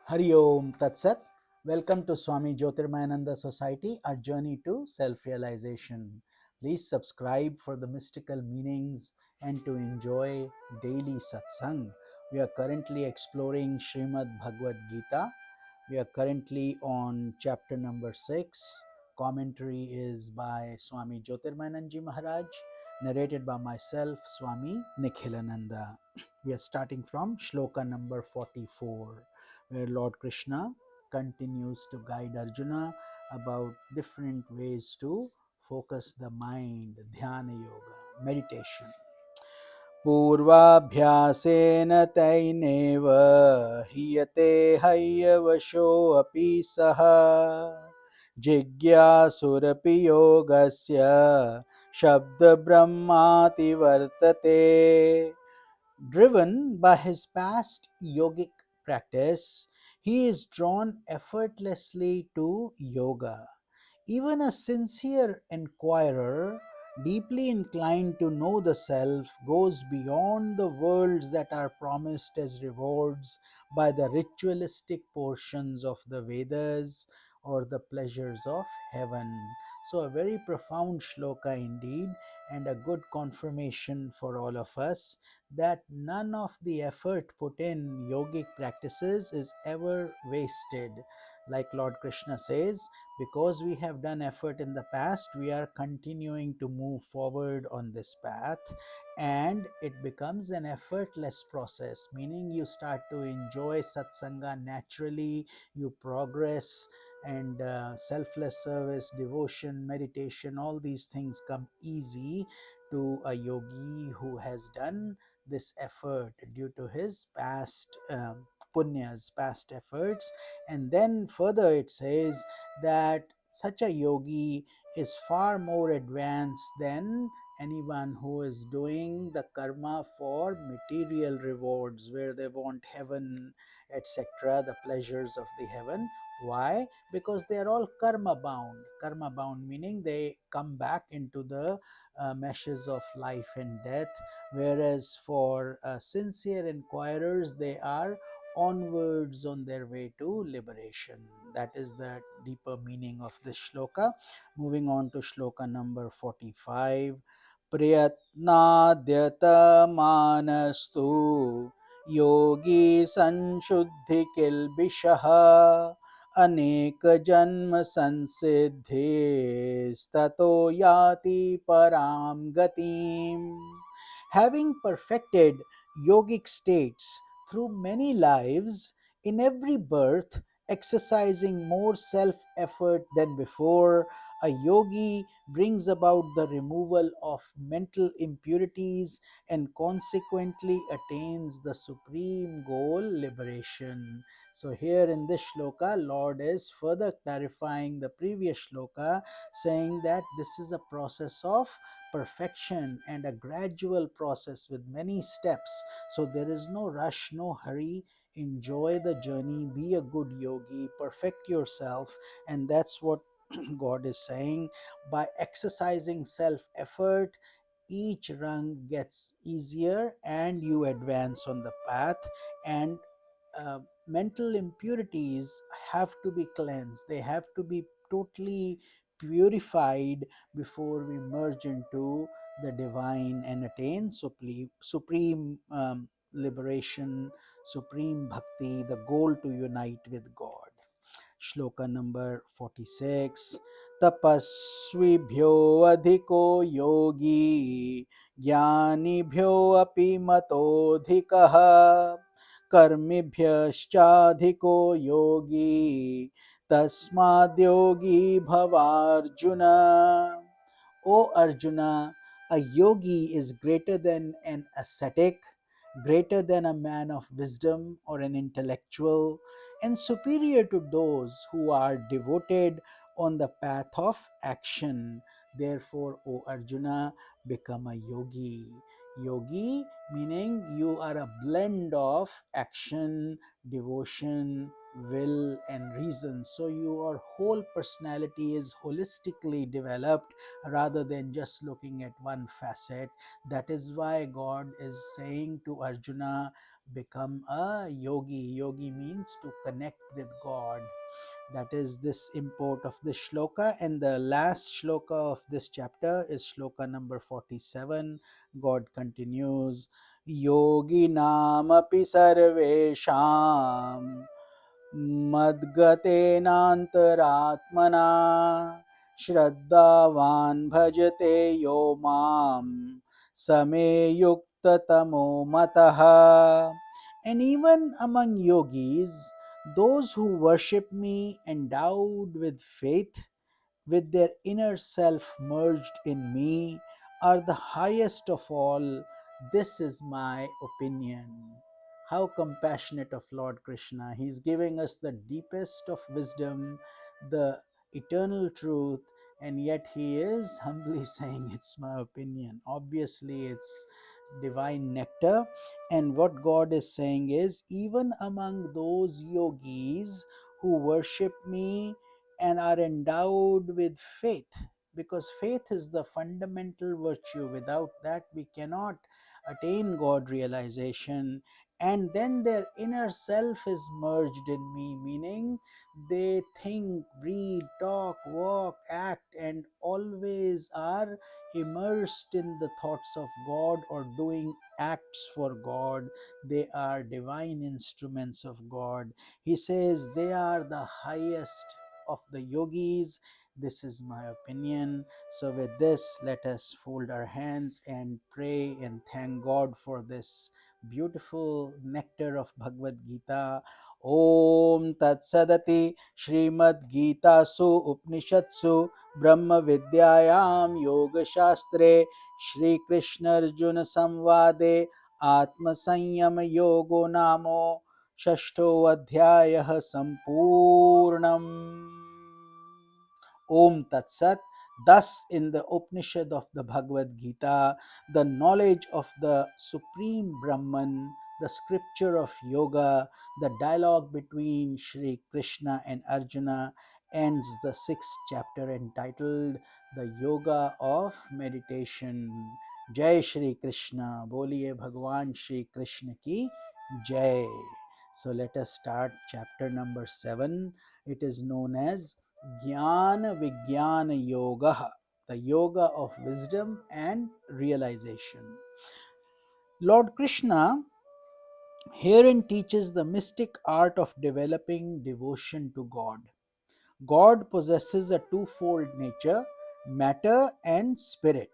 Hari Om Tat Sat. Welcome to Swami Jyotirmayananda Society, our journey to self-realization. Please subscribe for the mystical meanings and to enjoy daily satsang. We are currently exploring Srimad Bhagavad Gita. We are currently on chapter number 6. Commentary is by Swami Jyotirmayananda Maharaj, narrated by myself, Swami Nikhilananda. We are starting from Shloka number 44, where Lord Krishna continues to guide Arjuna about different ways to focus the mind, dhyana yoga, meditation. पूर्वाभ्यासेन तैनेव हीयते हय्यवशोऽपि सः जिज्ञासुरपि योगस्य शब्दब्रह्माति वर्तते. Driven by his past yogic practice, he is drawn effortlessly to yoga. Even a sincere inquirer, deeply inclined to know the self, goes beyond the worlds that are promised as rewards by the ritualistic portions of the Vedas or the pleasures of heaven. So, a very profound shloka indeed, and a good confirmation for all of us that none of the effort put in yogic practices is ever wasted. Like Lord Krishna says, because we have done effort in the past, we are continuing to move forward on this path, and it becomes an effortless process, meaning you start to enjoy satsanga naturally, you progress, and selfless service, devotion, meditation, all these things come easy to a yogi who has done this effort due to his past punyas, past efforts. And then further it says that such a yogi is far more advanced than anyone who is doing the karma for material rewards, where they want heaven, etc., the pleasures of the heaven. Why? Because they are all karma bound. Karma bound meaning they come back into the meshes of life and death, whereas for sincere inquirers, they are onwards on their way to liberation. That is the deeper meaning of this shloka. Moving on to shloka number 45. Priyatnadyata manastu yogi sanshuddhi kilbishaha अनेक जन्म संसिद्धेस्ततो याति param gatim. Having perfected yogic states through many lives, in every birth exercising more self effort than before, a yogi brings about the removal of mental impurities and consequently attains the supreme goal, liberation. So, here in this shloka, Lord is further clarifying the previous shloka, saying that this is a process of perfection and a gradual process with many steps. So, there is no rush, no hurry. Enjoy the journey, be a good yogi, perfect yourself, and that's what God is saying. By exercising self effort, each rung gets easier and you advance on the path, and mental impurities have to be cleansed, they have to be totally purified before we merge into the divine and attain supreme liberation, supreme bhakti, the goal to unite with God. Shloka number 46. Tapasvibhyo adhiko yogi ज्ञानिभ्यो अपि मतोऽधिकः कर्मिभ्यश्चाधिको yogi tasmadyogi bhavarjuna. O Arjuna, a yogi is greater than an ascetic, greater than a man of wisdom or an intellectual, and superior to those who are devoted on the path of action. Therefore, O Arjuna, become a yogi. Yogi meaning you are a blend of action, devotion, will, and reason. So your whole personality is holistically developed rather than just looking at one facet. That is why God is saying to Arjuna, become a yogi. Yogi means to connect with God. That is this import of this shloka. And the last shloka of this chapter is shloka number 47. God continues, Yogi namapi sarvesham मद्गतेनान्तरात्मना श्रद्धावान् भजते यो मां समे युक्ततमो मतः. And even among yogis, those who worship me endowed with faith, with their inner self merged in me, are the highest of all. This is my opinion. How compassionate of Lord Krishna. He's giving us the deepest of wisdom, the eternal truth, and yet he is humbly saying, it's my opinion. Obviously, it's divine nectar. And what God is saying is, even among those yogis who worship me and are endowed with faith, because faith is the fundamental virtue. Without that, we cannot attain God realization. And then their inner self is merged in me, meaning they think, breathe, talk, walk, act, and always are immersed in the thoughts of God or doing acts for God. They are divine instruments of God. He says they are the highest of the yogis. This is my opinion. So, with this, let us fold our hands and pray and thank God for this beautiful nectar of Bhagavad Gita. Om Tat Sadati Srimad Gita Su Upnishatsu Brahma Vidyayam Yoga Shastre Shri Krishna Arjuna Samvade Atma Sanyama Yogo Namo षष्ठोऽध्यायः सम्पूर्णम्. Om Tat Sat. Thus, in the Upanishad of the Bhagavad Gita, the knowledge of the Supreme Brahman, the scripture of yoga, the dialogue between Shri Krishna and Arjuna ends the sixth chapter entitled The Yoga of Meditation. Jai Shri Krishna. Boliye Bhagwan Shri Krishna ki Jai. So let us start chapter number 7. It is known as Jnana Vijnana Yoga, the yoga of wisdom and realization. Lord Krishna herein teaches the mystic art of developing devotion to God. God possesses a twofold nature, matter and spirit.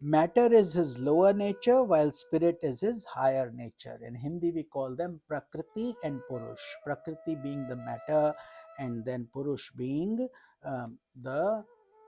Matter is his lower nature, while spirit is his higher nature. In Hindi, we call them Prakriti and Purush. Prakriti being the matter, and then Purush being the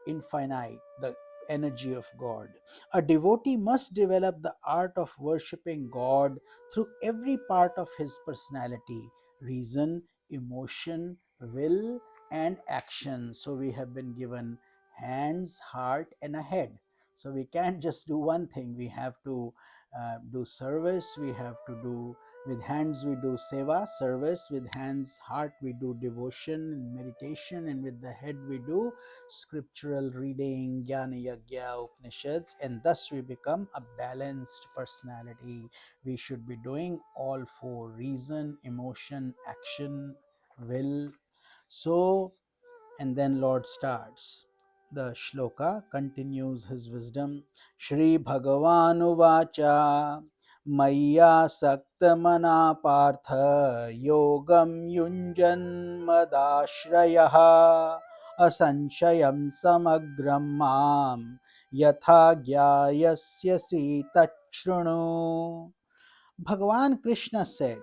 infinite, the energy of God. A devotee must develop the art of worshipping God through every part of his personality, reason, emotion, will, and action. So we have been given hands, heart, and a head. So we can't just do one thing. We have to do service. We have to do, with hands we do seva, service. With hands, heart, we do devotion and meditation. And with the head, we do scriptural reading, jnana yagya, upanishads. And thus we become a balanced personality. We should be doing all four: reason, emotion, action, will. So, and then Lord starts. The shloka continues his wisdom. Shri Bhagavanu Vacha Maya Saktamana Partha Yogam Yunjan Madashrayaha Asanshayam Samagram Mam Yatha Gyayasyasi Tachrunu. Bhagavan Krishna said,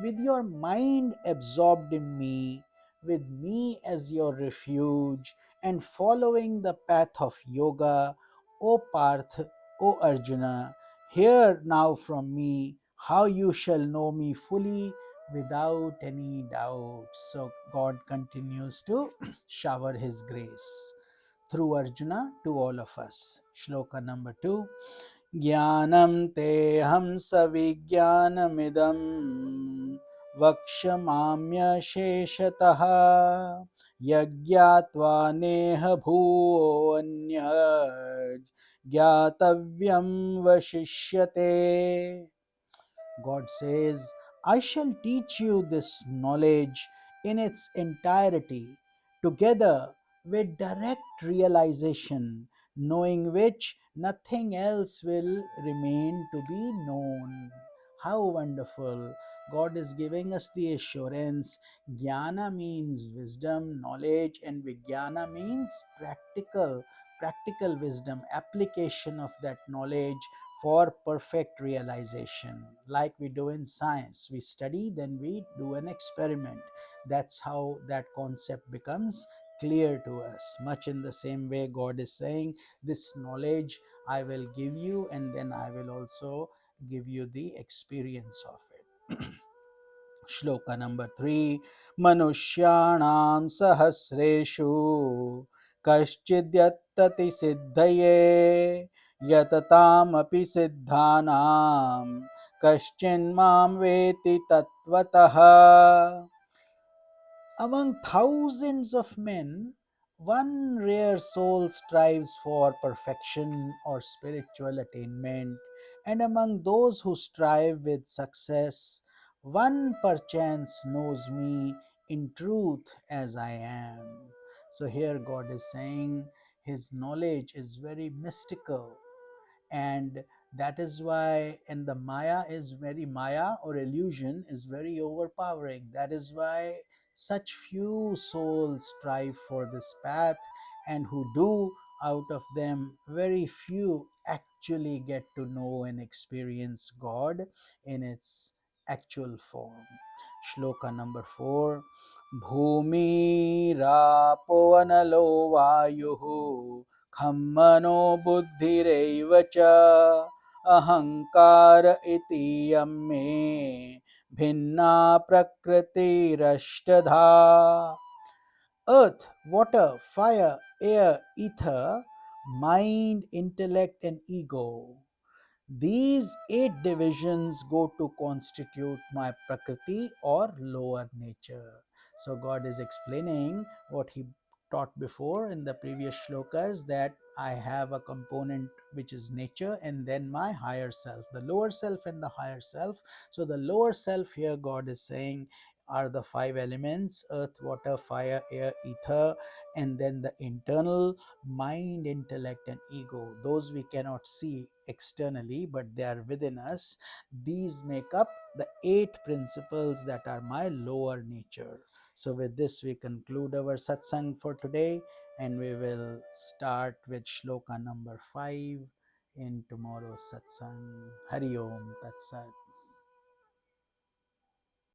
with your mind absorbed in me, with me as your refuge, and following the path of yoga, O Parth, O Arjuna, hear now from me how you shall know me fully without any doubt. So God continues to shower his grace through Arjuna to all of us. Shloka number 2. ज्ञानं तेऽहं सविज्ञानमिदं वक्ष्यमाम्यशेषतः यज्ञात्वा नेह भूयोऽन्यत् ज्ञातव्यं वशिष्यते. God says, I shall teach you this knowledge in its entirety, together with direct realization, knowing which nothing else will remain to be known. How wonderful! God is giving us the assurance. Jnana means wisdom, knowledge, and Vijnana means practical wisdom, application of that knowledge for perfect realization. Like we do in science, we study, then we do an experiment. That's how that concept becomes clear to us. Much in the same way, God is saying, this knowledge I will give you, and then I will also give you the experience of it. Shloka number 3. Manusyanam sahasreshu kaschidyattati siddhaye yatataamapi siddhanam kaschinmam veti tattvataha. Among thousands of men, one rare soul strives for perfection or spiritual attainment, and among those who strive with success, one perchance knows me in truth as I am. So here God is saying his knowledge is very mystical, and that is why, and the maya or illusion is very overpowering. That is why such few souls strive for this path, and who do, out of them very few actually get to know and experience God in its actual form. Shloka number 4. Bhumi rapo analo vayuhu खम्मनो बुद्धिरेव च अहंकार इति यम्मे भिन्ना प्रकृतिरष्टधा. Earth, water, fire, air, ether, mind, intellect, and ego. These 8 divisions go to constitute my Prakriti or lower nature. So God is explaining what he taught before in the previous shlokas, that I have a component which is nature, and then my higher self, the lower self and the higher self. So the lower self here, God is saying, are the 5 elements: earth, water, fire, air, ether, and then the internal mind, intellect, and ego. Those we cannot see externally, but they are within us. These make up the 8 principles that are my lower nature. So with this we conclude our satsang for today, and we will start with shloka number 5 in tomorrow's satsang. Hari Om Tat Sat.